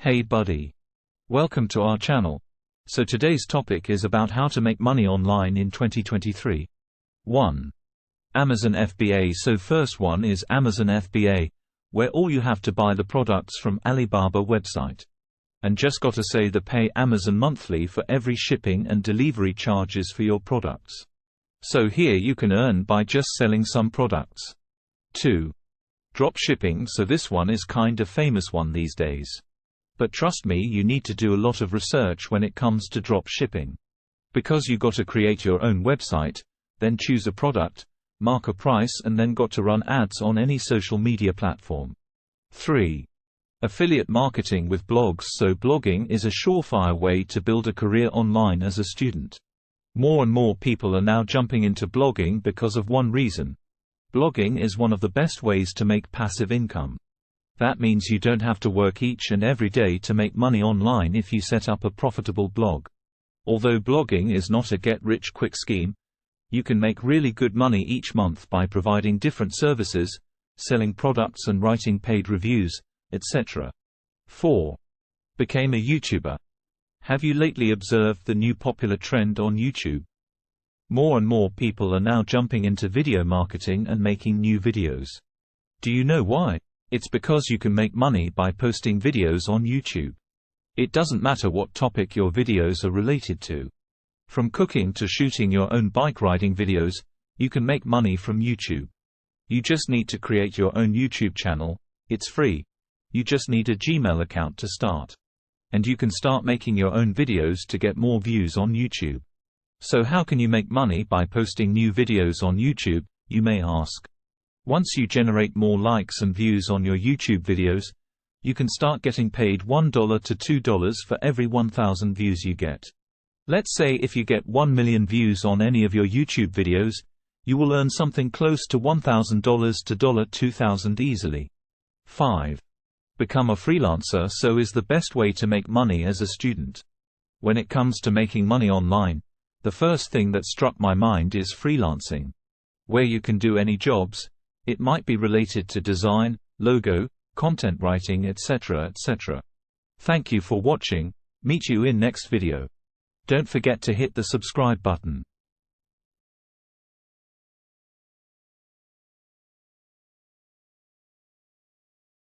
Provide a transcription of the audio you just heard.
Hey buddy. Welcome to our channel. So today's topic is about how to make money online in 2023. 1. Amazon FBA. So first one is Amazon FBA, where all you have to buy the products from Alibaba website. And just gotta say they pay Amazon monthly for every shipping and delivery charges for your products. So here you can earn by just selling some products. 2. Drop shipping. So this one is kind of famous one these days. But trust me, you need to do a lot of research when it comes to drop shipping. Because you gotta create your own website, then choose a product, mark a price, and then got to run ads on any social media platform. 3. Affiliate marketing with blogs. So blogging is a surefire way to build a career online as a student. More and more people are now jumping into blogging because of one reason. Blogging is one of the best ways to make passive income. That means you don't have to work each and every day to make money online if you set up a profitable blog. Although blogging is not a get-rich-quick scheme, you can make really good money each month by providing different services, selling products and writing paid reviews, etc. 4. Became a YouTuber. Have you lately observed the new popular trend on YouTube? More and more people are now jumping into video marketing and making new videos. Do you know why? It's because you can make money by posting videos on YouTube. It doesn't matter what topic your videos are related to. From cooking to shooting your own bike riding videos, you can make money from YouTube. You just need to create your own YouTube channel. It's free. You just need a Gmail account to start. And you can start making your own videos to get more views on YouTube. So how can you make money by posting new videos on YouTube, you may ask? Once you generate more likes and views on your YouTube videos, you can start getting paid $1 to $2 for every 1,000 views you get. Let's say if you get 1 million views on any of your YouTube videos, you will earn something close to $1,000 to $2,000 easily. 5. Become a freelancer. So is the best way to make money as a student. When it comes to making money online, the first thing that struck my mind is freelancing. Where you can do any jobs. It might be related to design, logo, content writing, etc. etc. Thank you for watching. Meet you in next video. Don't forget to hit the subscribe button.